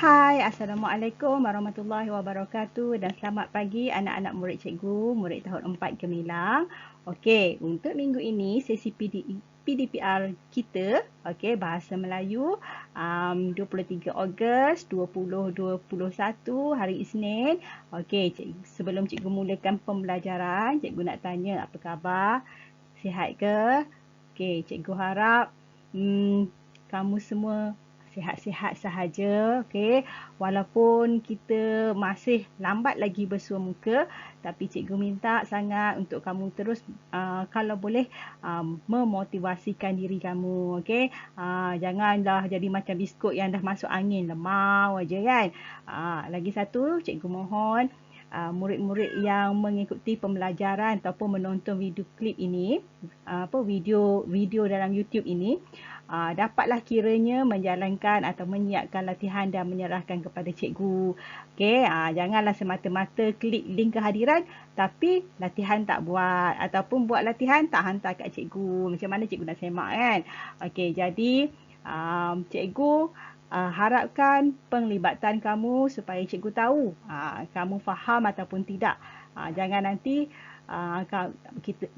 Hai, Assalamualaikum warahmatullahi wabarakatuh dan selamat pagi anak-anak murid cikgu, murid tahun 4 Gemilang. Okey, untuk minggu ini sesi PDPR kita, okey, bahasa Melayu 23 Ogos 2021 hari Isnin. Okey, sebelum cikgu mulakan pembelajaran, cikgu nak tanya apa khabar? Sihat ke? Okey, cikgu harap kamu semua sihat-sihat sahaja, okey. Walaupun kita masih lambat lagi bersua muka, tapi cikgu minta sangat untuk kamu terus kalau boleh memotivasikan diri kamu, okey. Janganlah jadi macam biskut yang dah masuk angin, lemau aja kan. Lagi satu, cikgu mohon murid-murid yang mengikuti pembelajaran ataupun menonton video klip ini, video dalam YouTube ini, dapatlah kiranya menjalankan atau menyiapkan latihan dan menyerahkan kepada cikgu. Okey, janganlah semata-mata klik link kehadiran tapi latihan tak buat ataupun buat latihan tak hantar kat cikgu. Macam mana cikgu nak semak kan? Okey, jadi cikgu harapkan penglibatan kamu supaya cikgu tahu kamu faham ataupun tidak. Jangan nanti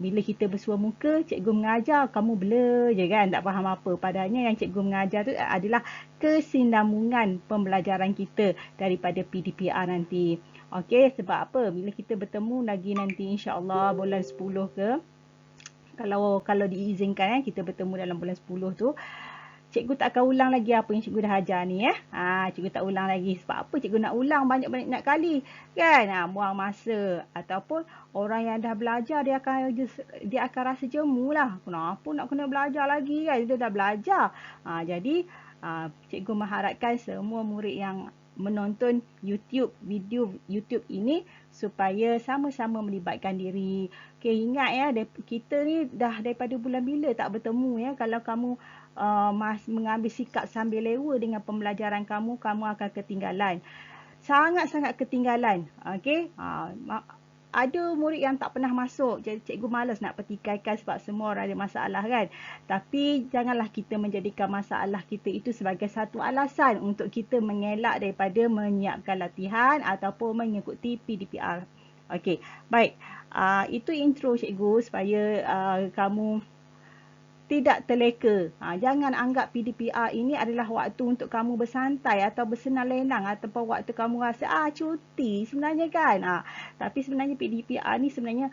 bila kita bersua muka, cikgu mengajar, kamu blur je kan, tak faham apa. Padahalnya yang cikgu mengajar tu adalah kesinambungan pembelajaran kita daripada PDPR nanti. Okey, sebab apa? Bila kita bertemu lagi nanti insya-Allah bulan 10 ke, kalau diizinkan kita bertemu dalam bulan 10 tu, cikgu tak akan ulang lagi apa yang cikgu dah ajar ni cikgu tak ulang lagi. Sebab apa cikgu nak ulang banyak-banyak kali kan? Buang masa. Ataupun orang yang dah belajar dia akan rasa jemu lah. Kenapa nak kena belajar lagi kan? Dia dah belajar. Jadi cikgu mengharapkan semua murid yang menonton video YouTube ini supaya sama-sama melibatkan diri. Okay, ingat ya, kita ni dah daripada bulan bila tak bertemu ya. Kalau kamu mengambil sikap sambil lewa dengan pembelajaran kamu, kamu akan ketinggalan. Sangat-sangat ketinggalan. Okey. Ada murid yang tak pernah masuk, jadi cikgu malas nak petikaikan sebab semua orang ada masalah kan. Tapi janganlah kita menjadikan masalah kita itu sebagai satu alasan untuk kita mengelak daripada menyiapkan latihan ataupun mengikuti PDPR. Okey, baik. Itu intro cikgu supaya kamu tidak terleka. Jangan anggap PDPR ini adalah waktu untuk kamu bersantai atau bersenang lenang ataupun waktu kamu rasa cuti sebenarnya kan. Tapi sebenarnya PDPR ni sebenarnya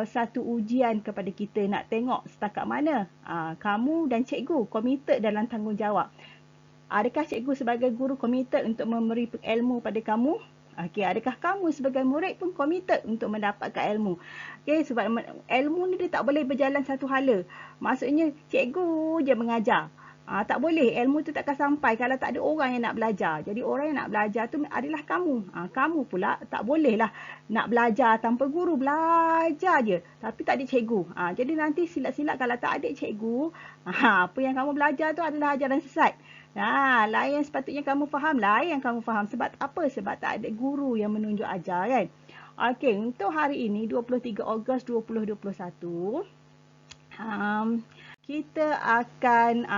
satu ujian kepada kita nak tengok setakat mana kamu dan cikgu komited dalam tanggungjawab. Adakah cikgu sebagai guru komited untuk memberi ilmu pada kamu? Okey, adakah kamu sebagai murid pun komited untuk mendapatkan ilmu? Okey, sebab ilmu ni dia tak boleh berjalan satu hala. Maksudnya cikgu je mengajar. Tak boleh, ilmu tu takkan sampai kalau tak ada orang yang nak belajar. Jadi orang yang nak belajar tu adalah kamu. Kamu pula tak bolehlah nak belajar tanpa guru, belajar je. Tapi tak ada cikgu. Jadi nanti silap-silap kalau tak ada cikgu, apa yang kamu belajar tu adalah ajaran sesat. Lain yang sepatutnya kamu faham, lain yang kamu faham. Sebab apa? Sebab tak ada guru yang menunjuk ajar kan. Okey, untuk hari ini 23 Ogos 2021, kita akan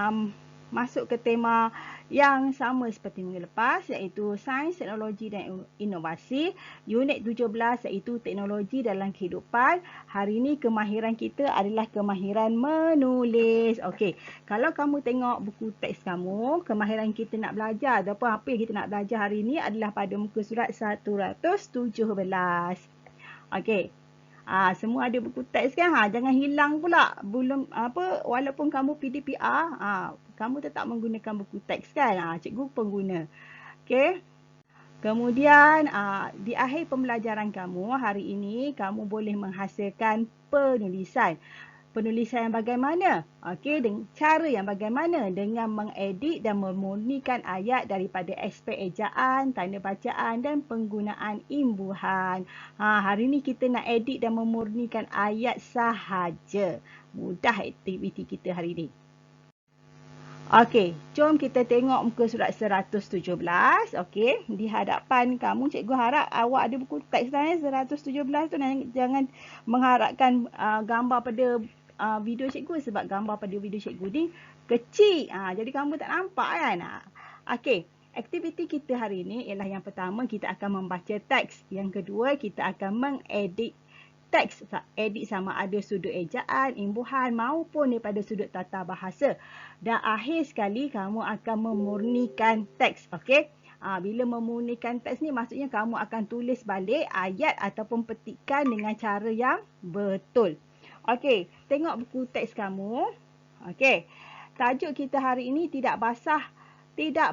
masuk ke tema yang sama seperti minggu lepas, iaitu Sains, Teknologi dan Inovasi. Unit 17 iaitu Teknologi dalam Kehidupan. Hari ini kemahiran kita adalah kemahiran menulis. Okey, kalau kamu tengok buku teks kamu, kemahiran kita nak belajar ataupun apa yang kita nak belajar hari ini adalah pada muka surat 117. Okey. Semua ada buku teks kan? Jangan hilang pula. Walaupun kamu PDPR, kamu tetap menggunakan buku teks kan? Cikgu pengguna. Okey. Kemudian di akhir pembelajaran kamu hari ini, kamu boleh menghasilkan penulisan. Penulisan yang bagaimana? Okey, dengan cara yang bagaimana? Dengan mengedit dan memurnikan ayat daripada aspek ejaan, tanda bacaan dan penggunaan imbuhan. Hari ini kita nak edit dan memurnikan ayat sahaja. Mudah aktiviti kita hari ini. Okey, jom kita tengok muka surat 117. Okey, di hadapan kamu, cikgu harap awak ada buku teks dah 117 tu. Jangan mengharapkan gambar pada video cikgu sebab gambar pada video cikgu ni kecil. Jadi kamu tak nampak kan? Okey, Aktiviti kita hari ini ialah yang pertama kita akan membaca teks. Yang kedua kita akan mengedit teks. Edit sama ada sudut ejaan, imbuhan maupun daripada sudut tata bahasa. Dan akhir sekali kamu akan memurnikan teks. Okey? Bila memurnikan teks ni maksudnya kamu akan tulis balik ayat ataupun petikan dengan cara yang betul. Okey, tengok buku teks kamu. Okey. Tajuk kita hari ini tidak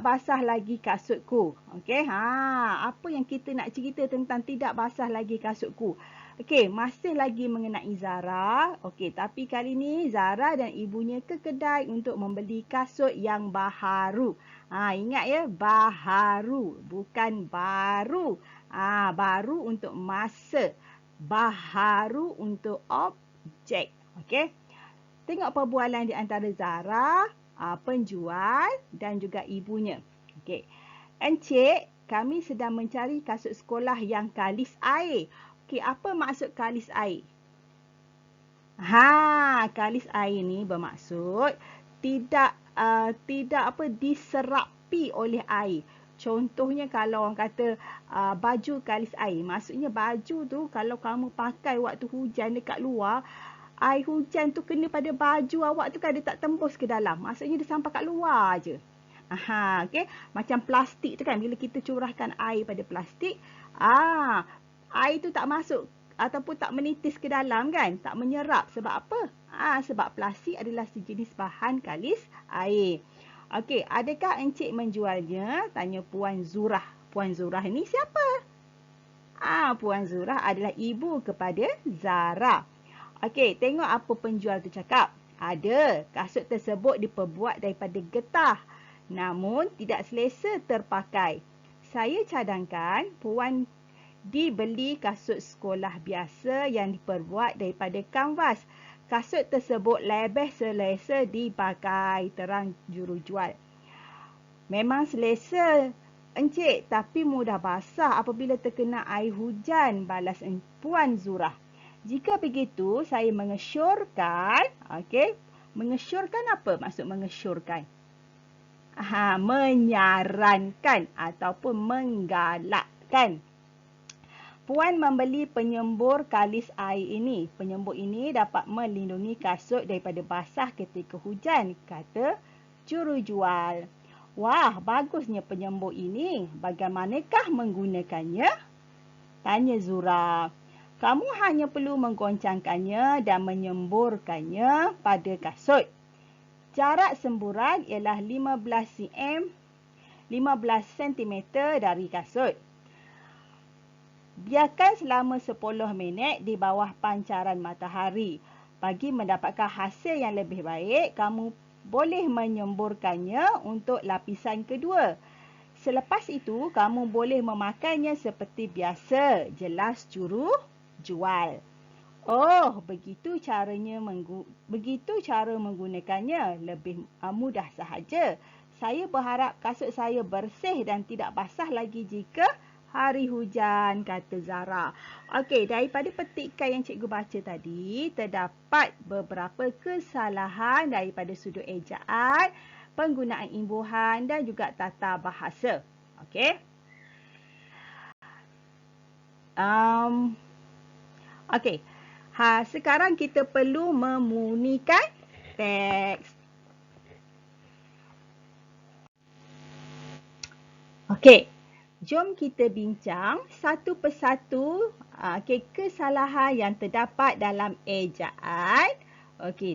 basah lagi kasutku. Okey. Apa yang kita nak cerita tentang tidak basah lagi kasutku? Okey, masih lagi mengenai Zara. Okey, tapi kali ni Zara dan ibunya ke kedai untuk membeli kasut yang baharu. Ingat ya, baharu, bukan baru. Baru untuk masa, baharu untuk objek. Okey. Tengok perbualan di antara Zara, penjual dan juga ibunya. Okey. Encik, kami sedang mencari kasut sekolah yang kalis air. Okey, apa maksud kalis air? Kalis air ni bermaksud tidak diserapi oleh air. Contohnya kalau orang kata baju kalis air, maksudnya baju tu kalau kamu pakai waktu hujan dekat luar, air hujan tu kena pada baju awak tu kan dia tak tembus ke dalam. Maksudnya dia sampai kat luar je. Okey, macam plastik tu kan, bila kita curahkan air pada plastik, air tu tak masuk ataupun tak menitis ke dalam kan, tak menyerap. Sebab apa? Sebab plastik adalah sejenis bahan kalis air. Okey, adakah encik menjualnya? Tanya Puan Zurah. Puan Zurah ni siapa? Puan Zurah adalah ibu kepada Zara. Okey, tengok apa penjual tu cakap. Ada, kasut tersebut diperbuat daripada getah, namun tidak selesa terpakai. Saya cadangkan Puan dibeli kasut sekolah biasa yang diperbuat daripada kanvas. Kasut tersebut lebih selesa dipakai, terang jurujual. Memang selesa, encik, tapi mudah basah apabila terkena air hujan, balas Puan Zurah. Jika begitu, saya mengesyorkan, okey, mengesyorkan apa maksud mengesyorkan? Menyarankan ataupun menggalakkan Puan membeli penyembur kalis air ini. Penyembur ini dapat melindungi kasut daripada basah ketika hujan, kata jurujual. Wah, bagusnya penyembur ini. Bagaimanakah menggunakannya? Tanya Zura. Kamu hanya perlu menggoncangkannya dan menyemburkannya pada kasut. Jarak semburan ialah 15 cm dari kasut. Biarkan selama 10 minit di bawah pancaran matahari. Bagi mendapatkan hasil yang lebih baik, kamu boleh menyemburkannya untuk lapisan kedua. Selepas itu, kamu boleh memakainya seperti biasa, jelas jurujual. Oh, begitu cara menggunakannya, lebih mudah sahaja. Saya berharap kasut saya bersih dan tidak basah lagi jika hari hujan, kata Zara. Okey, daripada petikan yang cikgu baca tadi, terdapat beberapa kesalahan daripada sudut ejaan, penggunaan imbuhan dan juga tata bahasa. Okey. Okey. Sekarang kita perlu memurnikan teks. Okey. Jom kita bincang satu persatu kesalahan yang terdapat dalam ejaan,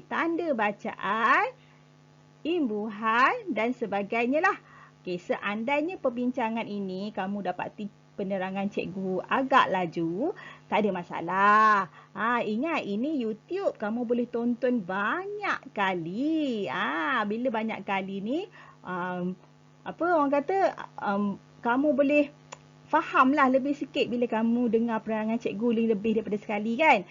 tanda bacaan, imbuhan dan sebagainya lah. Seandainya perbincangan ini kamu dapat penerangan cikgu agak laju, tak ada masalah. Ingat, ini YouTube, kamu boleh tonton banyak kali. Bila banyak kali ni, orang kata, kamu boleh fahamlah lebih sikit bila kamu dengar penerangan cikgu lebih daripada sekali kan.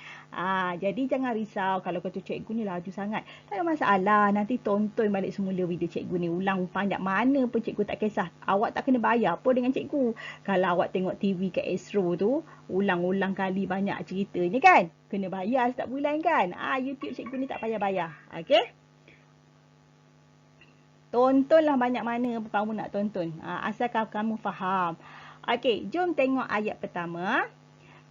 Jadi jangan risau kalau kata cikgu ni laju sangat. Tak ada masalah, nanti tonton balik semula video cikgu ni. Ulang panjang mana pun cikgu tak kisah. Awak tak kena bayar pun dengan cikgu. Kalau awak tengok TV kat Astro tu, ulang-ulang kali banyak ceritanya kan. Kena bayar setiap bulan kan. YouTube cikgu ni tak payah bayar. Okey? Tontonlah banyak mana pun kamu nak tonton. Asalkan kamu faham. Okey, jom tengok ayat pertama.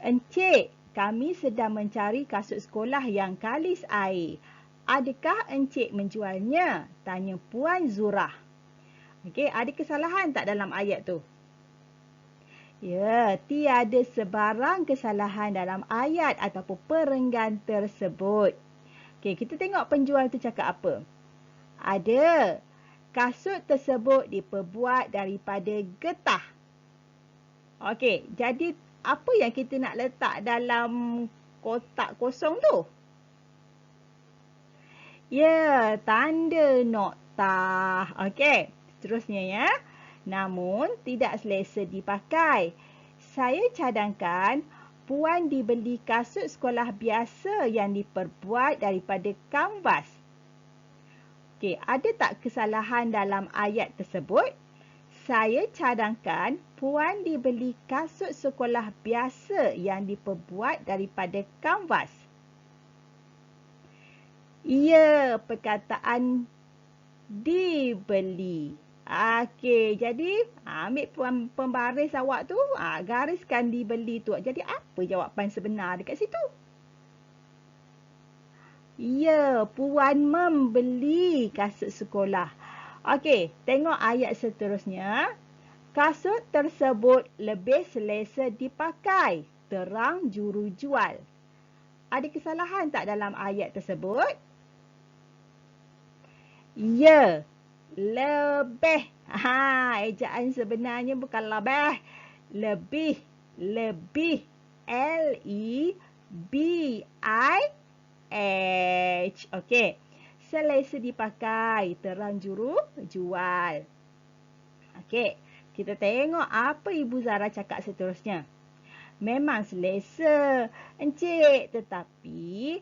Encik, kami sedang mencari kasut sekolah yang kalis air. Adakah encik menjualnya? Tanya Puan Zurah. Okey, ada kesalahan tak dalam ayat tu? Ya, tiada sebarang kesalahan dalam ayat ataupun perenggan tersebut. Okey, kita tengok penjual tu cakap apa. Ada. Kasut tersebut diperbuat daripada getah. Okey, jadi apa yang kita nak letak dalam kotak kosong tu? Ya, tanda noktah. Okey, seterusnya ya. Namun, tidak selesa dipakai. Saya cadangkan Puan dibeli kasut sekolah biasa yang diperbuat daripada kanvas. Okey, ada tak kesalahan dalam ayat tersebut? Saya cadangkan Puan dibeli kasut sekolah biasa yang diperbuat daripada kanvas. Ya, perkataan dibeli. Okey, jadi ambil pembaris awak tu, gariskan dibeli tu. Jadi apa jawapan sebenar dekat situ? Ya, Puan membeli kasut sekolah. Okey, tengok ayat seterusnya. Kasut tersebut lebih selesa dipakai, terang juru jual. Ada kesalahan tak dalam ayat tersebut? Ya, lebih. Ejaan sebenarnya bukan lebih. Lebih. Lebih. L-E-B-I-H. Okey. Selesa dipakai. Terang juru jual. Okey. Kita tengok apa Ibu Zara cakap seterusnya. Memang selesa, encik. Tetapi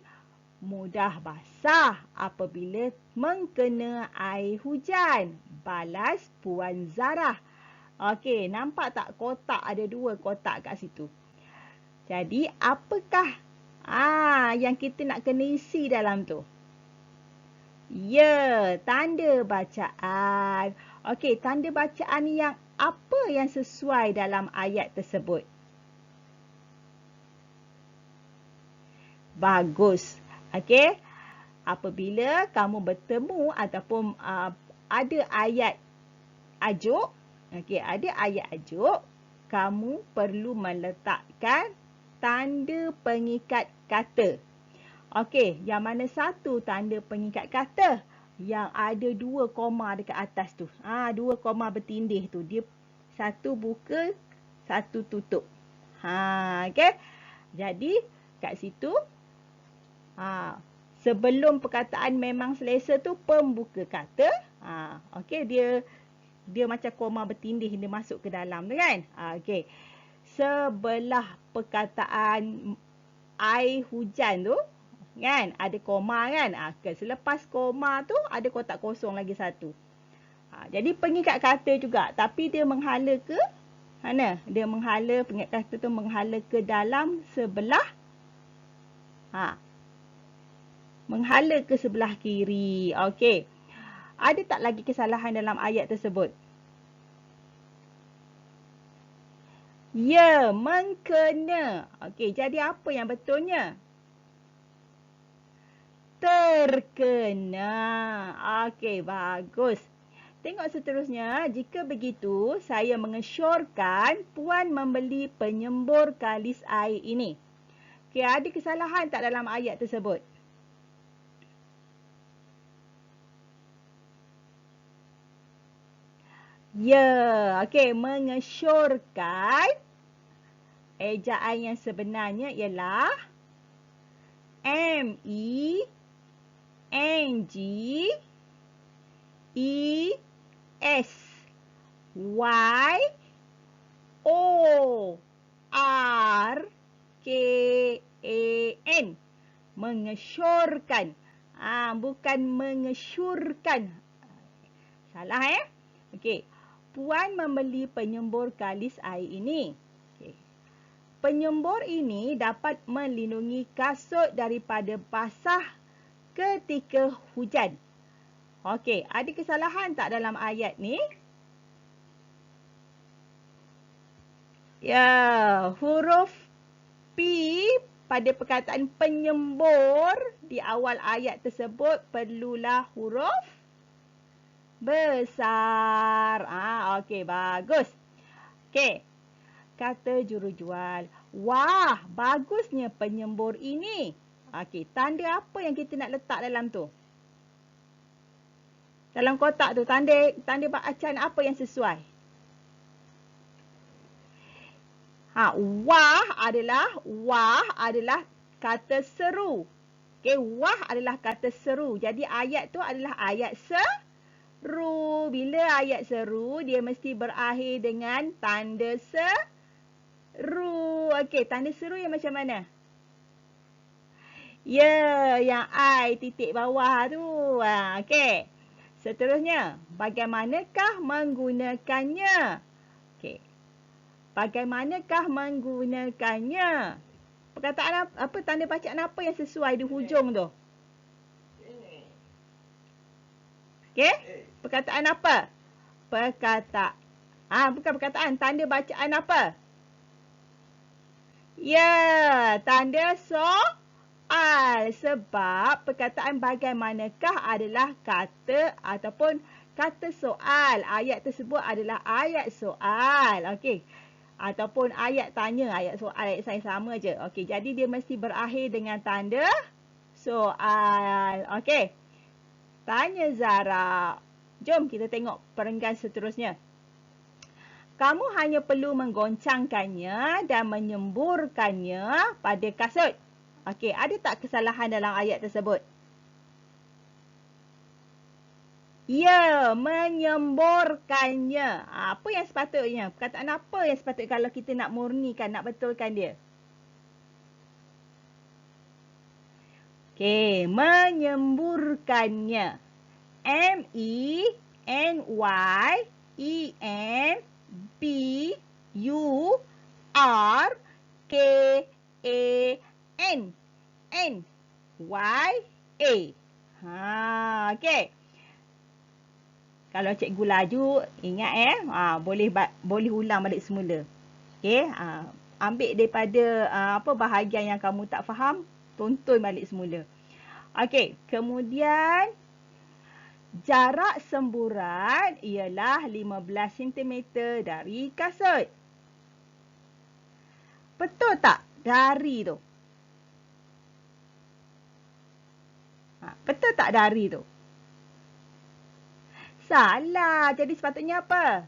mudah basah apabila mengkena air hujan. Balas Puan Zarah. Okey, nampak tak kotak ada 2 kotak kat situ. Jadi, apakah yang kita nak kena isi dalam tu? Ya, tanda bacaan. Okey, tanda bacaan yang apa yang sesuai dalam ayat tersebut? Bagus. Okey. Apabila kamu bertemu ataupun ada ayat ajuk, okey, ada ayat ajuk, kamu perlu meletakkan tanda pengikat kata. Okey, yang mana satu tanda pengikat kata? Yang ada 2 koma dekat atas tu. 2 koma bertindih tu. Dia satu buka, satu tutup. Okey. Jadi, kat situ, sebelum perkataan memang selesa tu pembuka kata. Okey, dia macam koma bertindih, dia masuk ke dalam tu kan. Okey. Sebelah perkataan air hujan tu kan ada koma kan. Selepas koma tu ada kotak kosong lagi satu. Jadi pengikat kata juga, tapi dia menghala ke mana? Dia menghala, pengikat kata tu menghala ke dalam sebelah menghala ke sebelah kiri. Okey. Ada tak lagi kesalahan dalam ayat tersebut? Ya, mengkena. Okey, jadi apa yang betulnya? Terkena. Okey, bagus. Tengok seterusnya. Jika begitu, saya mengesyorkan Puan membeli penyembur kalis air ini. Okey, ada kesalahan tak dalam ayat tersebut? Ya, okey, mengesyorkan ejaan yang sebenarnya ialah mengesyorkan. Mengesyorkan. Bukan mengesyurkan. Salah Okey. Puan membeli penyembur kalis air ini. Okay. Penyembur ini dapat melindungi kasut daripada basah ketika hujan. Okey, ada kesalahan tak dalam ayat ni? Ya, huruf P pada perkataan penyembur di awal ayat tersebut perlulah huruf besar. Okey, bagus. Okey, kata jurujual. Wah, bagusnya penyembur ini. Okey, tanda apa yang kita nak letak dalam tu? Dalam kotak tu, tanda bacaan apa yang sesuai? Wah adalah kata seru. Okey, wah adalah kata seru. Jadi ayat tu adalah ayat seru. Bila ayat seru, dia mesti berakhir dengan tanda seru. Okey, tanda seru yang macam mana? Ya, yang I titik bawah tu. Okey. Seterusnya, bagaimanakah menggunakannya? Okey. Bagaimanakah menggunakannya? Perkataan apa, tanda bacaan apa yang sesuai di hujung tu? Okey? Perkataan apa? Bukan perkataan, tanda bacaan apa? Ya, tanda soal. Sebab perkataan bagaimanakah adalah kata ataupun kata soal. Ayat tersebut adalah ayat soal. Okey. Ataupun ayat tanya, ayat soal, ayat sains sama je. Okey, jadi dia mesti berakhir dengan tanda soal. Okey. Tanya Zara. Jom kita tengok perenggan seterusnya. Kamu hanya perlu menggoncangkannya dan menyemburkannya pada kasut. Okey, ada tak kesalahan dalam ayat tersebut? Ya, menyemburkannya. Apa yang sepatutnya? Perkataan apa yang sepatutnya kalau kita nak murnikan, nak betulkan dia? Okey, menyemburkannya. M-E-N-Y-E-M-B-U-R-K-A-N. N-Y-A. Okey. Kalau cikgu laju, ingat boleh ulang balik semula. Okey, ambil daripada bahagian yang kamu tak faham, tonton balik semula. Okey, kemudian jarak semburan ialah 15 cm dari kasut. Betul tak dari tu? Betul tak dari tu? Salah. Jadi sepatutnya apa?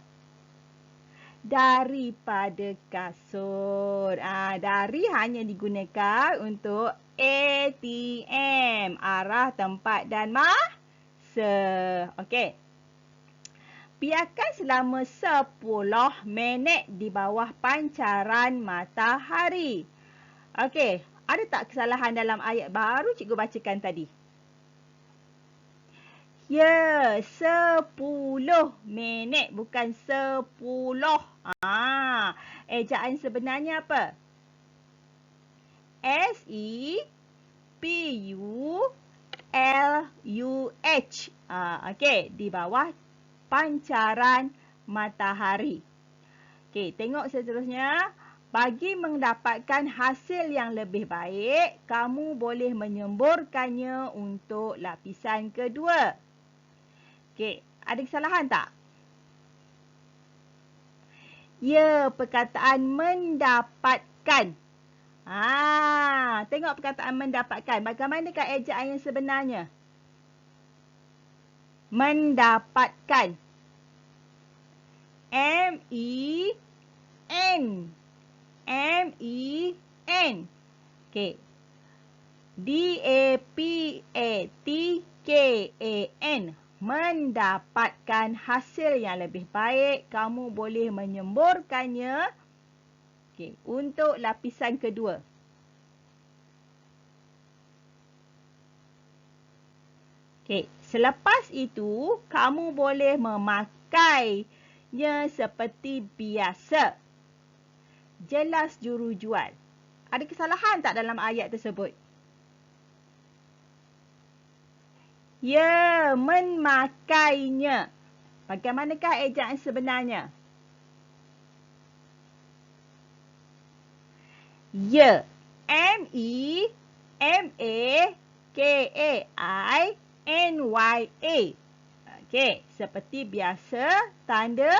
Daripada kasut. Dari hanya digunakan untuk ATM. Arah, tempat dan masa. Okey. Biarkan selama 10 minit di bawah pancaran matahari. Okey. Ada tak kesalahan dalam ayat baru cikgu bacakan tadi? Ya, 10 minit bukan 10. Ejaan sebenarnya apa? S-E-P-U-L-U-H. Okey, di bawah pancaran matahari. Okey, tengok seterusnya. Bagi mendapatkan hasil yang lebih baik, kamu boleh menyemburkannya untuk lapisan kedua. Okey, ada kesalahan tak? Ya, perkataan mendapatkan. Tengok perkataan mendapatkan. Bagaimanakah ejaan yang sebenarnya? Mendapatkan. M-E-N. M-E-N. Okey. D-A-P-A-T-K-A-N. Mendapatkan hasil yang lebih baik, kamu boleh menyemburkannya untuk lapisan kedua. Selepas itu, kamu boleh memakainya seperti biasa. Jelas jurujual. Ada kesalahan tak dalam ayat tersebut? Ya, memakainya. Bagaimanakah ejaan sebenarnya? Ya. M-E-M-A-K-A-I-N-Y-A. Okey, seperti biasa tanda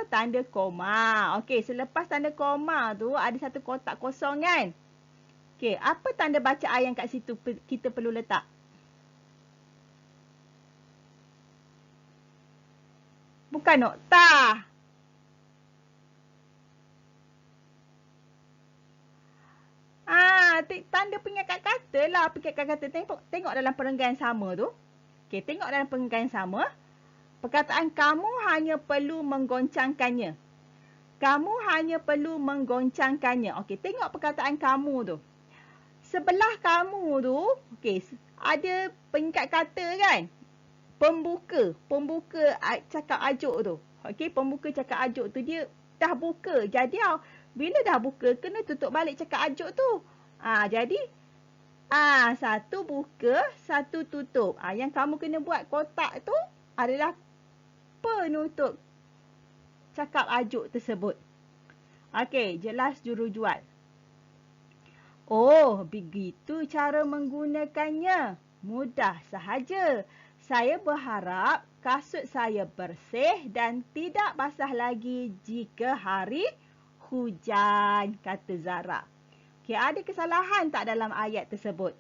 tanda koma. Okey, selepas tanda koma tu ada satu kotak kosong kan? Okey, apa tanda bacaan yang kat situ kita perlu letak? Bukan noktah. Tanda pengingat kata lah. Pengingat kata. Tengok dalam perenggan sama tu. Okey, tengok dalam perenggan sama. Perkataan kamu hanya perlu menggoncangkannya. Kamu hanya perlu menggoncangkannya. Okey, tengok perkataan kamu tu. Sebelah kamu tu, okey, ada pengikat kata kan? Pembuka cakap ajuk tu. Okey, pembuka cakap ajuk tu dia dah buka. Jadi bila dah buka kena tutup balik cakap ajuk tu. Jadi satu buka, satu tutup. Yang kamu kena buat kotak tu adalah penutup cakap ajuk tersebut. Okey, jelas jurujual. Oh, begitu cara menggunakannya. Mudah sahaja. Saya berharap kasut saya bersih dan tidak basah lagi jika hari hujan, kata Zara. Okey, ada kesalahan tak dalam ayat tersebut?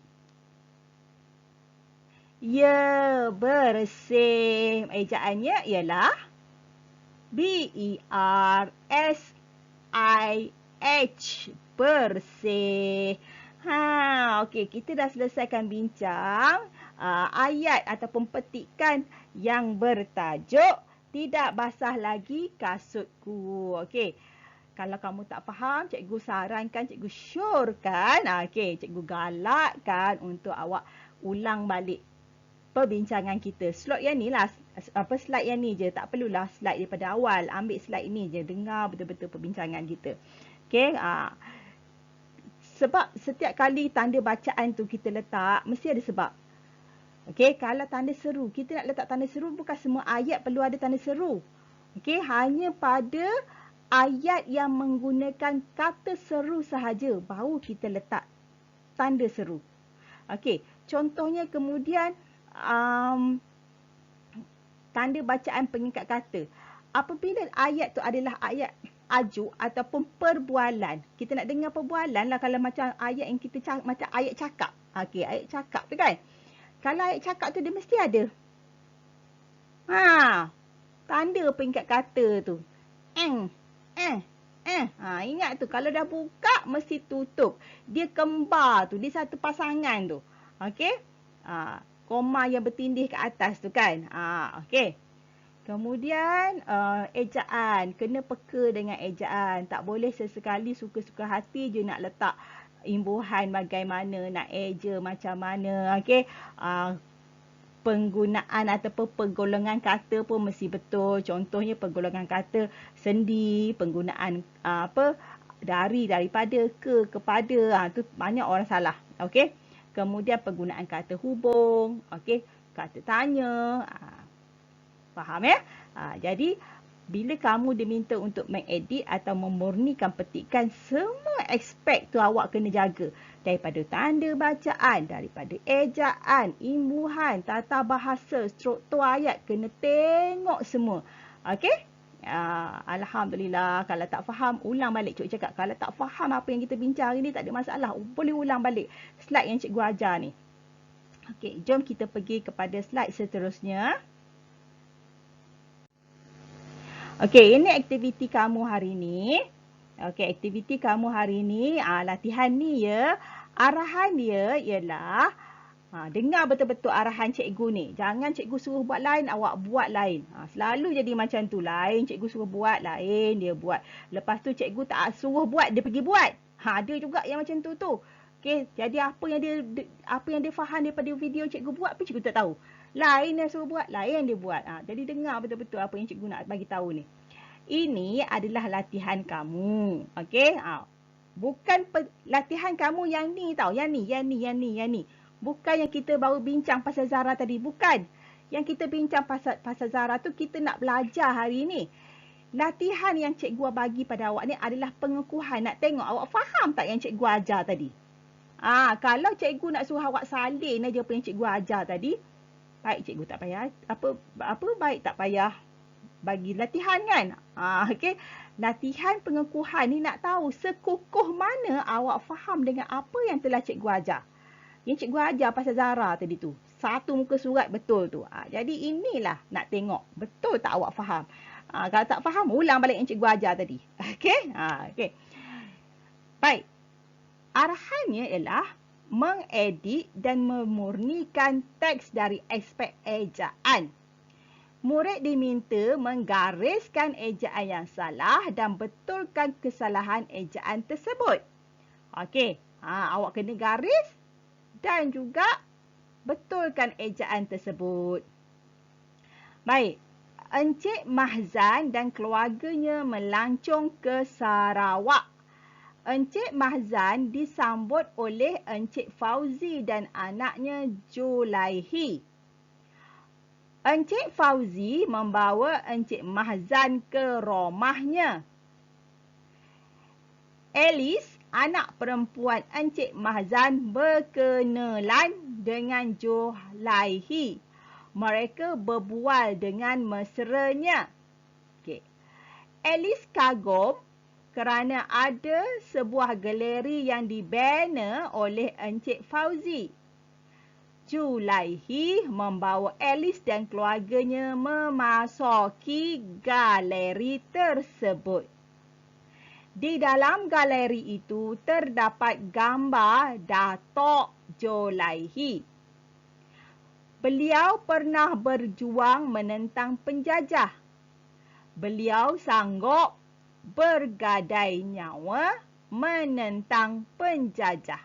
Ya, bersih. Ejaannya ialah B-E-R-S-I-H. Bersih. Okey, kita dah selesaikan bincang ayat ataupun petikan yang bertajuk tidak basah lagi kasutku. Okey. Kalau kamu tak faham, cikgu sarankan, cikgu syorkan, okey, cikgu galakkan untuk awak ulang balik perbincangan kita. Slot yang ni lah, slide yang ni je. Tak perlulah slide daripada awal. Ambil slide ni je. Dengar betul-betul perbincangan kita. Okey. Sebab setiap kali tanda bacaan tu kita letak, mesti ada sebab. Okey, kalau tanda seru, kita nak letak tanda seru, bukan semua ayat perlu ada tanda seru. Okey, hanya pada ayat yang menggunakan kata seru sahaja baru kita letak tanda seru. Okey, contohnya kemudian tanda bacaan pengikat kata. Apabila ayat tu adalah ayat ajuk ataupun perbualan. Kita nak dengar perbualan lah kalau macam ayat yang kita macam ayat cakap. Okey, ayat cakap tu kan. Kalau ayat cakap tu dia mesti ada. Tanda pengikat kata tu. Ingat tu kalau dah buka mesti tutup. Dia kembar tu, dia satu pasangan tu. Okey? Koma yang bertindih ke atas tu kan. Okey. Kemudian ejaan, kena peka dengan ejaan. Tak boleh sesekali suka-suka hati je nak letak imbuhan bagaimana, nak eja macam mana. Okey. Penggunaan ataupun pergolongan kata pun mesti betul. Contohnya pergolongan kata sendi, penggunaan dari, daripada, kepada. Tu banyak orang salah. Okey. Kemudian penggunaan kata hubung, okey, kata tanya. Faham ya? Jadi, bila kamu diminta untuk mengedit atau memurnikan petikan, semua aspek tu awak kena jaga. Daripada tanda bacaan, daripada ejaan, imbuhan, tata bahasa, struktur ayat, kena tengok semua. Okey? Alhamdulillah. Kalau tak faham, ulang balik. Cikgu cakap, kalau tak faham apa yang kita bincang hari ni, tak ada masalah. Boleh ulang balik slide yang cikgu ajar ni. Okey, jom kita pergi kepada slide seterusnya. Okey, ini aktiviti kamu hari ni. Okey, aktiviti kamu hari ni, latihan ni ya. Arahan dia ialah, dengar betul-betul arahan cikgu ni. Jangan cikgu suruh buat lain, awak buat lain. Selalu jadi macam tu. Lain cikgu suruh buat, lain dia buat. Lepas tu cikgu tak suruh buat, dia pergi buat. Ada juga yang macam tu tu. Okey, jadi apa yang dia faham daripada video cikgu buat pun cikgu tak tahu. Lain yang suruh buat, lain dia buat. Jadi dengar betul-betul apa yang cikgu nak bagi tahu ni. Ini adalah latihan kamu. Okey? Bukan latihan kamu yang ni tau. Yang ni. Bukan yang kita baru bincang pasal Zara tadi. Bukan. Yang kita bincang pasal Zara tu kita nak belajar hari ni. Latihan yang cikgu bagi pada awak ni adalah pengukuhan. Nak tengok awak faham tak yang cikgu ajar tadi? Kalau cikgu nak suruh awak salin aja apa yang cikgu ajar tadi, baik cikgu tak payah baik tak payah bagi latihan kan. Okey. Latihan pengukuhan ni nak tahu sekukuh mana awak faham dengan apa yang telah cikgu ajar. Yang cikgu ajar pasal Zara tadi tu. Satu muka surat betul tu. Jadi inilah nak tengok betul tak awak faham. Kalau tak faham, ulang balik yang cikgu ajar tadi. Okey? Okey. Baik. Arahannya ialah mengedit dan memurnikan teks dari aspek ejaan. Murid diminta menggariskan ejaan yang salah dan betulkan kesalahan ejaan tersebut. Okey. Awak kena garis dan juga betulkan ejaan tersebut. Baik. Encik Mahzan dan keluarganya melancong ke Sarawak. Encik Mahzan disambut oleh Encik Fauzi dan anaknya Julaihi. Encik Fauzi membawa Encik Mahzan ke rumahnya. Alice, anak perempuan Encik Mahzan, berkenalan dengan Julaihi. Mereka berbual dengan mesranya. Okay. Alice kagum kerana ada sebuah galeri yang dibina oleh Encik Fauzi. Julaihi membawa Alice dan keluarganya memasuki galeri tersebut. Di dalam galeri itu terdapat gambar Datuk Julaihi. Beliau pernah berjuang menentang penjajah. Beliau sanggup bergadai nyawa menentang penjajah.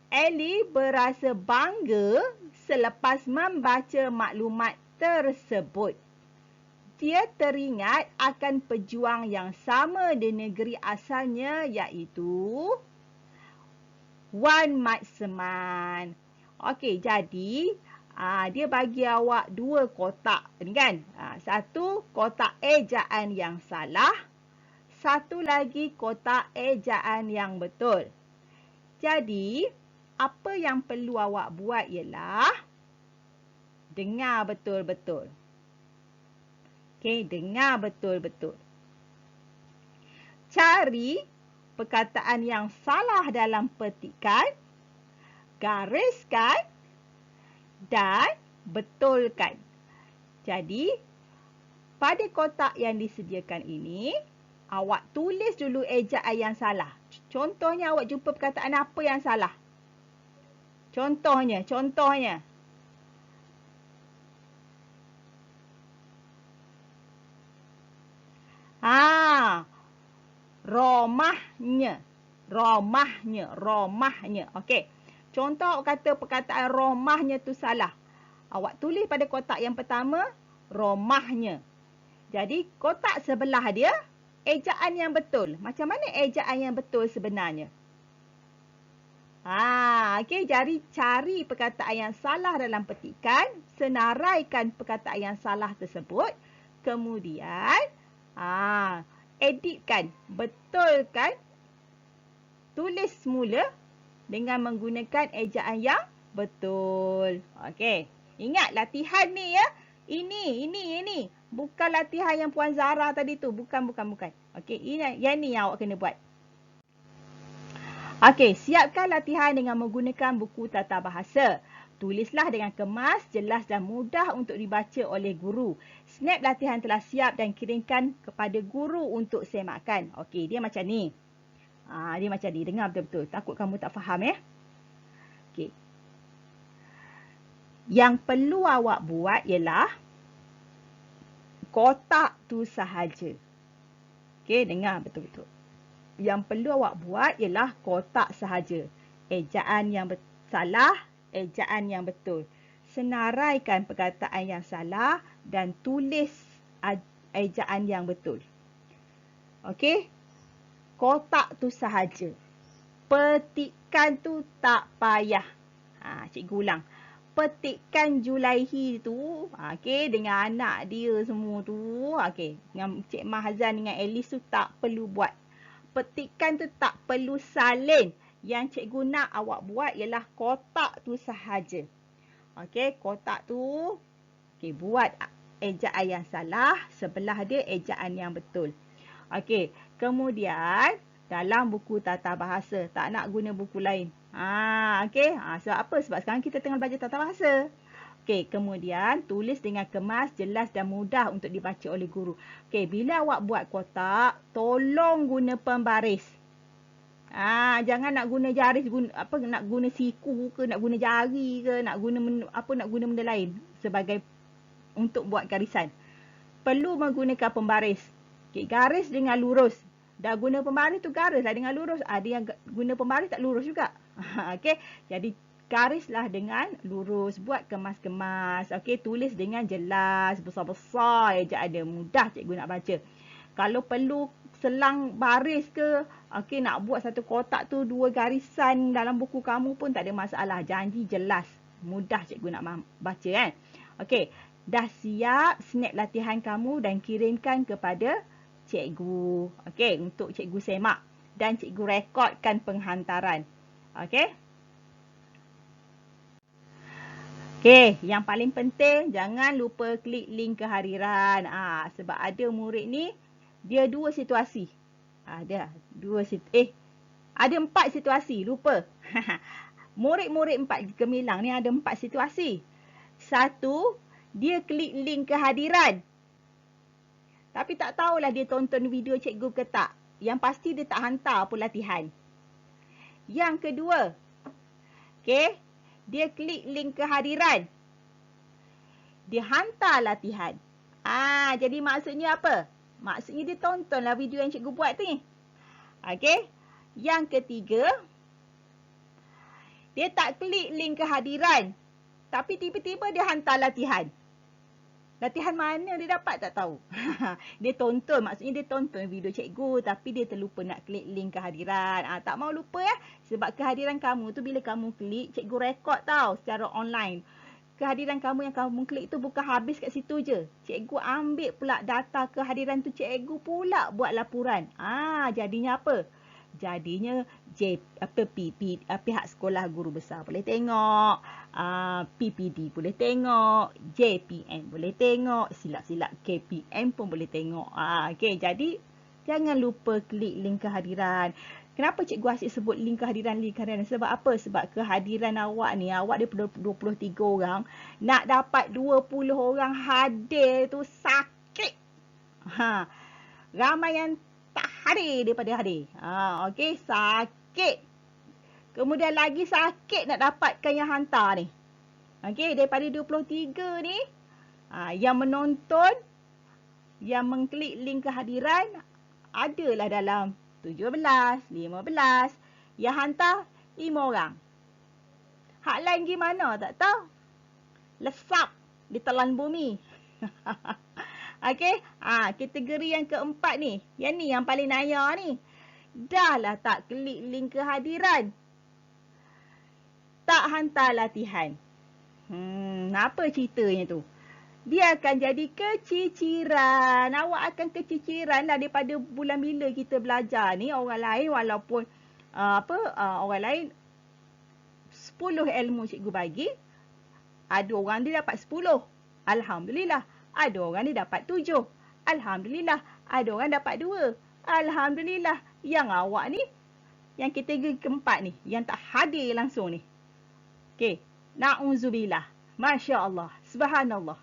Ellie berasa bangga selepas membaca maklumat tersebut. Dia teringat akan pejuang yang sama di negeri asalnya iaitu Wan Mat Seman. Okey, jadi dia bagi awak dua kotak ni kan. Satu kotak ejaan yang salah, satu lagi kotak ejaan yang betul. Jadi, apa yang perlu awak buat ialah dengar betul-betul. Okey, dengar betul-betul. Cari perkataan yang salah dalam petikan, gariskan dan betulkan. Jadi, pada kotak yang disediakan ini, awak tulis dulu ejaan yang salah. Contohnya, awak jumpa perkataan apa yang salah? Contohnya. Romahnya. Okey. Contoh awak kata perkataan romahnya tu salah. Awak tulis pada kotak yang pertama, romahnya. Jadi, kotak sebelah dia, ejaan yang betul. Macam mana ejaan yang betul sebenarnya? Okey, jadi cari perkataan yang salah dalam petikan, senaraikan perkataan yang salah tersebut, kemudian editkan, betulkan, tulis semula dengan menggunakan ejaan yang betul. Okey, ingat latihan ni ya. Ini. Bukan latihan yang Puan Zara tadi tu. Bukan. Okey, yang ni yang awak kena buat. Okey, siapkan latihan dengan menggunakan buku tata bahasa. Tulislah dengan kemas, jelas dan mudah untuk dibaca oleh guru. Snap latihan telah siap dan kirimkan kepada guru untuk semakkan. Okey, dia macam ni. Dia macam ni. Dengar betul-betul. Takut kamu tak faham ya. Okey. Yang perlu awak buat ialah kotak tu sahaja. Okey, dengar betul-betul. Yang perlu awak buat ialah kotak sahaja. Ejaan yang salah, ejaan yang betul. Senaraikan perkataan yang salah dan tulis ejaan yang betul. Okey? Kotak tu sahaja. Petikkan tu tak payah. Cikgu ulang. Petikkan Julaihi tu, okey, dengan anak dia semua tu, okey, dengan Cik Mahazan dengan Alice tu tak perlu buat. Petikkan tu tak perlu salin. Yang cikgu nak awak buat ialah kotak tu sahaja. Okey, kotak tu, okey, buat ejaan yang salah, sebelah dia ejaan yang betul. Okey, kemudian dalam buku tata bahasa, tak nak guna buku lain. Okey. Sebab apa? Sebab sekarang kita tengah belajar tata bahasa. Okey, kemudian tulis dengan kemas, jelas dan mudah untuk dibaca oleh guru. Okey, bila awak buat kotak, tolong guna pembaris. Jangan nak guna jari, nak guna siku ke, nak guna jari ke, nak guna benda lain sebagai untuk buat garisan. Perlu menggunakan pembaris. Okey, garis dengan lurus. Dah guna pembaris tu garislah dengan lurus. Ada yang guna pembaris tak lurus juga. Okey, jadi garislah dengan lurus, buat kemas-kemas. Okey, tulis dengan jelas, besar-besar ejaan dia, mudah cikgu nak baca. Kalau perlu selang baris ke, okey, nak buat satu kotak tu 2 garisan dalam buku kamu pun tak ada masalah. Janji jelas, mudah cikgu nak baca kan. Okey, dah siap, snap latihan kamu dan kirimkan kepada cikgu. Okey, untuk cikgu semak dan cikgu rekodkan penghantaran. Okey. Okey, yang paling penting jangan lupa klik link kehadiran. Sebab ada murid ni dia 2 situasi. Ada 4 situasi, lupa. Murid-murid 4 Gemilang ni ada 4 situasi. 1, dia klik link kehadiran. Tapi tak tahulah dia tonton video cikgu ke tak. Yang pasti dia tak hantar pun latihan. Yang kedua, okey, dia klik link kehadiran. Dia hantar latihan. Jadi maksudnya apa? Maksudnya dia tontonlah video yang cikgu buat ni. Okey. Yang ketiga, dia tak klik link kehadiran. Tapi tiba-tiba dia hantar latihan. Latihan mana dia dapat tak tahu. Dia tonton, maksudnya dia tonton video cikgu tapi dia terlupa nak klik link kehadiran. Tak mau lupa ya. Sebab kehadiran kamu tu bila kamu klik, cikgu rekod tau secara online. Kehadiran kamu yang kamu klik tu bukan habis kat situ je. Cikgu ambil pula data kehadiran tu, cikgu pula buat laporan. Jadinya apa? Jadinya pihak sekolah guru besar boleh tengok, PPD boleh tengok, JPM boleh tengok, silap-silap KPM pun boleh tengok. Okey, jadi jangan lupa klik link kehadiran. Kenapa cikgu asyik sebut link kehadiran? Sebab apa? Sebab kehadiran awak ni, awak daripada 23 orang, nak dapat 20 orang hadir tu sakit. Ramai yang tak hadir daripada hadir. Okey, sakit. Kemudian lagi sakit nak dapatkan yang hantar ni. Okey, daripada 23 ni, yang menonton, yang mengklik link kehadiran, adalah dalam 17, 15. Yang hantar 5 orang. Hak lain gimana tak tahu. Lesap ditelan bumi. Okey, kategori yang keempat ni. Yang ni yang paling naya ni. Dah lah tak klik link kehadiran. Tak hantar latihan. Apa ceritanya tu? Dia akan jadi keciciran. Awak akan keciciran lah daripada bulan bila kita belajar ni. Orang lain walaupun orang lain 10 ilmu cikgu bagi, ada orang dia dapat 10. Alhamdulillah. Ada orang dia dapat 7. Alhamdulillah. Ada orang dapat 2. Alhamdulillah. Yang awak ni, yang kategori keempat ni, yang tak hadir langsung ni. Okey. Na'udzubillah. Masya Allah. Subhanallah.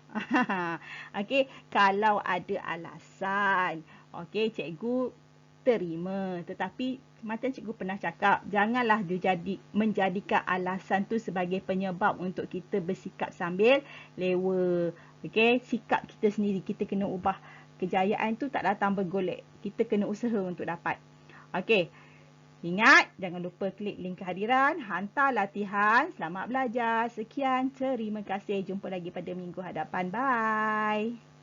Okey. Kalau ada alasan, okey, cikgu terima. Tetapi macam cikgu pernah cakap, janganlah menjadikan alasan tu sebagai penyebab untuk kita bersikap sambil lewa. Okey, sikap kita sendiri, kita kena ubah. Kejayaan tu tak datang bergolek. Kita kena usaha untuk dapat. Okey. Ingat, jangan lupa klik link kehadiran, hantar latihan. Selamat belajar. Sekian, terima kasih. Jumpa lagi pada minggu hadapan. Bye.